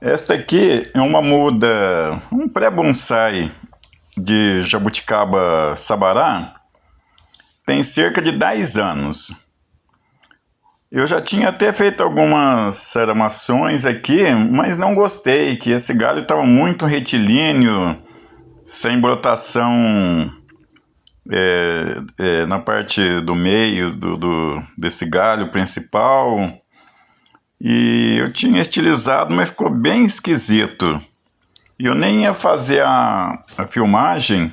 Esta aqui é uma muda, um pré-bonsai de jabuticaba sabará, tem cerca de 10 anos. Eu já tinha até feito algumas aramações aqui, mas não gostei, que esse galho estava muito retilíneo, sem brotação na parte do meio desse galho principal. E eu tinha estilizado, mas ficou bem esquisito. E eu nem ia fazer a filmagem,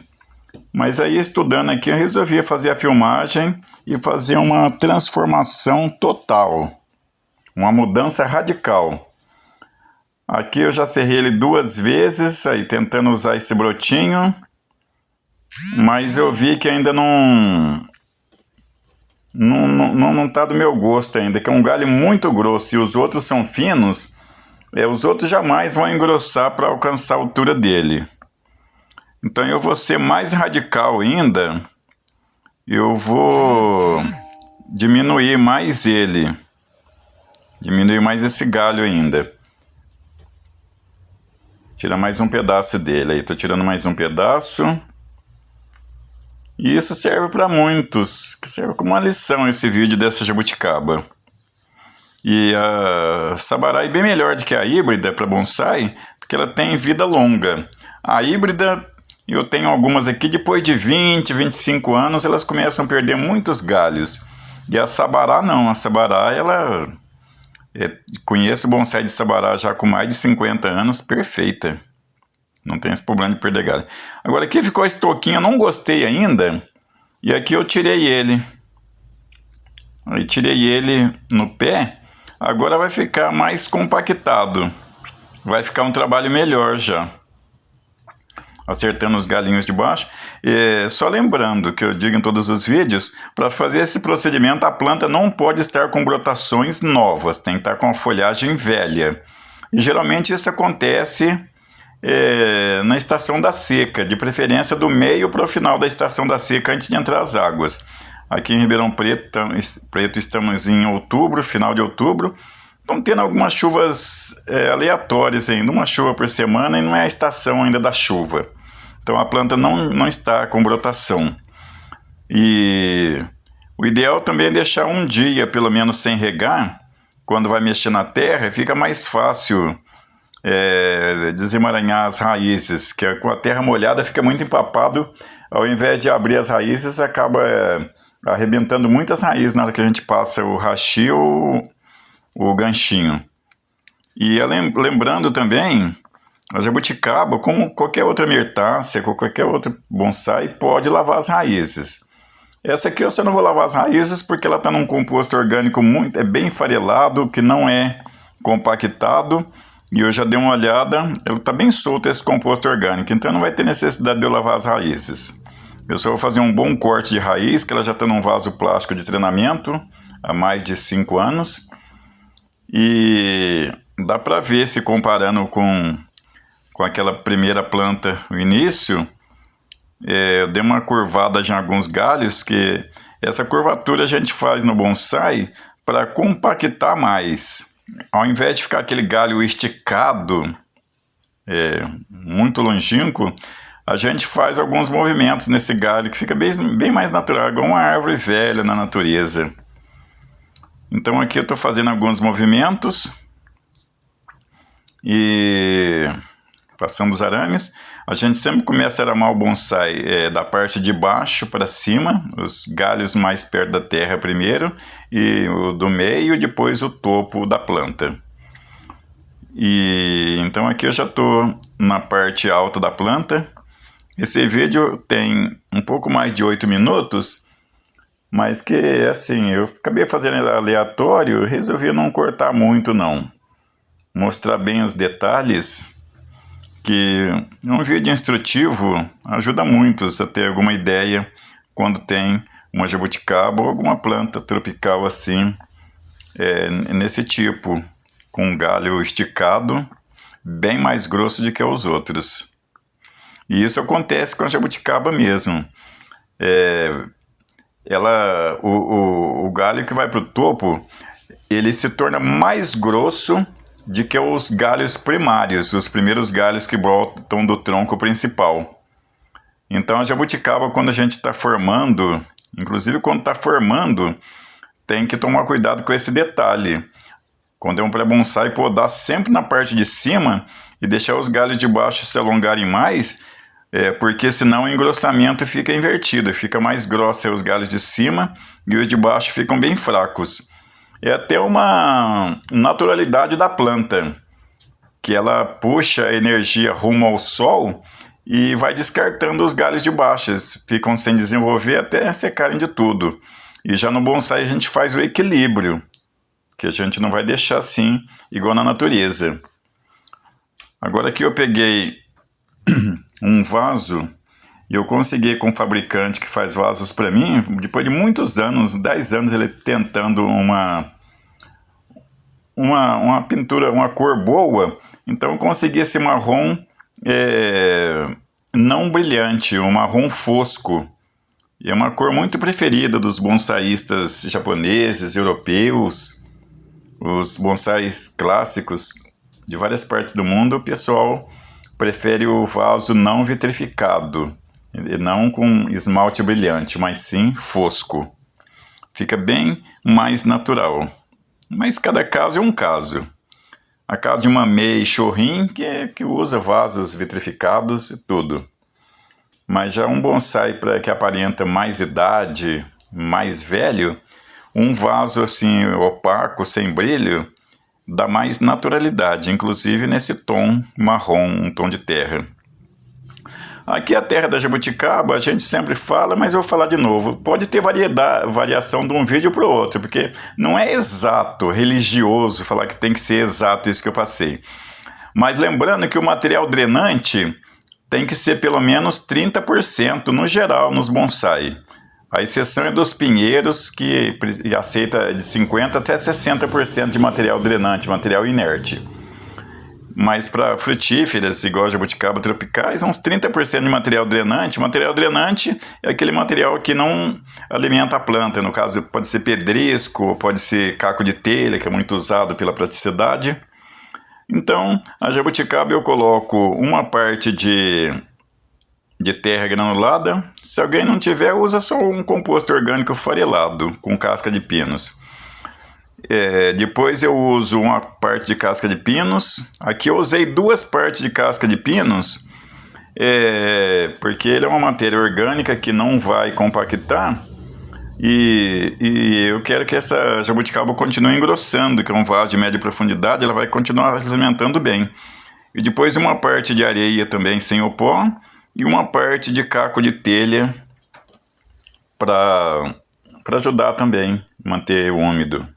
mas aí estudando aqui eu resolvi fazer a filmagem e fazer uma transformação total, uma mudança radical. Aqui eu já serrei ele 2 vezes, aí tentando usar esse brotinho, mas eu vi que ainda não tá do meu gosto ainda, que é um galho muito grosso e os outros são finos. Os outros jamais vão engrossar para alcançar a altura dele. Então eu vou ser mais radical ainda. Eu vou diminuir mais ele. Diminuir mais esse galho ainda. Tira mais um pedaço dele. Aí estou tirando mais um pedaço. E isso serve para muitos. Que serve como uma lição esse vídeo dessa jabuticaba. E a sabará é bem melhor do que a híbrida para bonsai, porque ela tem vida longa. A híbrida, eu tenho algumas aqui, depois de 20, 25 anos, elas começam a perder muitos galhos. E a sabará não, a sabará, conheço bonsai de sabará já com mais de 50 anos, perfeita. Não tem esse problema de perder galho. Agora aqui ficou esse toquinho, eu não gostei ainda, e aqui eu tirei ele. Aí tirei ele no pé. Agora vai ficar mais compactado. Vai ficar um trabalho melhor já. Acertando os galinhos de baixo. Só lembrando que eu digo em todos os vídeos, para fazer esse procedimento a planta não pode estar com brotações novas, tem que estar com a folhagem velha. E geralmente isso acontece na estação da seca, de preferência do meio para o final da estação da seca, antes de entrar as águas. Aqui em Ribeirão Preto estamos em outubro, final de outubro. Estão tendo algumas chuvas aleatórias ainda, uma chuva por semana, e não é a estação ainda da chuva. Então a planta não está com brotação. E o ideal também é deixar um dia, pelo menos, sem regar. Quando vai mexer na terra, fica mais fácil desemaranhar as raízes, que com a terra molhada fica muito empapado. Ao invés de abrir as raízes, acaba arrebentando muitas raízes na hora que a gente passa o hashi ou o ganchinho. E lembrando também, a jabuticaba, como qualquer outra mirtácea, qualquer outro bonsai, pode lavar as raízes. Essa aqui eu só não vou lavar as raízes porque ela está num composto orgânico bem farelado, que não é compactado. E eu já dei uma olhada, ela está bem solta esse composto orgânico, então não vai ter necessidade de eu lavar as raízes. Eu só vou fazer um bom corte de raiz, que ela já está num vaso plástico de treinamento há mais de 5 anos. E dá para ver, se comparando com aquela primeira planta no início, eu dei uma curvada em alguns galhos, que essa curvatura a gente faz no bonsai para compactar mais. Ao invés de ficar aquele galho esticado, muito longínquo, a gente faz alguns movimentos nesse galho que fica bem mais natural, igual uma árvore velha na natureza. Então aqui eu estou fazendo alguns movimentos e passando os arames. A gente sempre começa a aramar o bonsai da parte de baixo para cima, os galhos mais perto da terra primeiro, e o do meio, depois o topo da planta. E então aqui eu já estou na parte alta da planta. Esse vídeo tem um pouco mais de 8 minutos, mas que assim, eu acabei fazendo aleatório, resolvi não cortar muito não. Mostrar bem os detalhes, que um vídeo instrutivo ajuda muitos a ter alguma ideia quando tem uma jabuticaba ou alguma planta tropical assim, nesse tipo, com um galho esticado, bem mais grosso do que os outros. E isso acontece com a jabuticaba mesmo. O galho que vai para o topo, ele se torna mais grosso de que os galhos primários, os primeiros galhos que brotam do tronco principal. Então a jabuticaba, quando a gente está formando, inclusive quando está formando, tem que tomar cuidado com esse detalhe. Quando é um pré-bonsai, podar sempre na parte de cima e deixar os galhos de baixo se alongarem mais, porque senão o engrossamento fica invertido, fica mais grosso os galhos de cima e os de baixo ficam bem fracos. É até uma naturalidade da planta, que ela puxa a energia rumo ao sol e vai descartando os galhos de baixo, ficam sem desenvolver até secarem de tudo. E já no bonsai a gente faz o equilíbrio, que a gente não vai deixar assim, igual na natureza. Agora aqui eu peguei um vaso e eu consegui com um fabricante que faz vasos para mim, depois de muitos anos, 10 anos ele tentando uma pintura, uma cor boa, então eu consegui esse marrom não brilhante, um marrom fosco. E é uma cor muito preferida dos bonsaístas japoneses, europeus. Os bonsais clássicos de várias partes do mundo, o pessoal prefere o vaso não vitrificado, e não com esmalte brilhante, mas sim fosco. Fica bem mais natural. Mas cada caso é um caso. A casa de Mamei e Shorin, que usa vasos vitrificados e tudo. Mas já um bonsai que aparenta mais idade, mais velho, um vaso assim opaco, sem brilho, dá mais naturalidade, inclusive nesse tom marrom, um tom de terra. Aqui a terra da jabuticaba, a gente sempre fala, mas eu vou falar de novo. Pode ter variação de um vídeo para o outro, porque não é exato, religioso, falar que tem que ser exato isso que eu passei. Mas lembrando que o material drenante tem que ser pelo menos 30% no geral nos bonsai. A exceção é dos pinheiros, que aceita de 50% até 60% de material drenante, material inerte. Mas para frutíferas, igual jabuticaba tropicais, uns 30% de material drenante. Material drenante é aquele material que não alimenta a planta. No caso, pode ser pedrisco, pode ser caco de telha, que é muito usado pela praticidade. Então, a jabuticaba eu coloco uma parte de terra granulada. Se alguém não tiver, usa só um composto orgânico farelado com casca de pinos. Depois eu uso uma parte de casca de pinos. Aqui eu usei 2 partes de casca de pinos, porque ele é uma matéria orgânica que não vai compactar. E eu quero que essa jabuticaba continue engrossando, que é um vaso de média profundidade, ela vai continuar se alimentando bem. E depois uma parte de areia também sem o pó, e uma parte de caco de telha para ajudar também a manter úmido.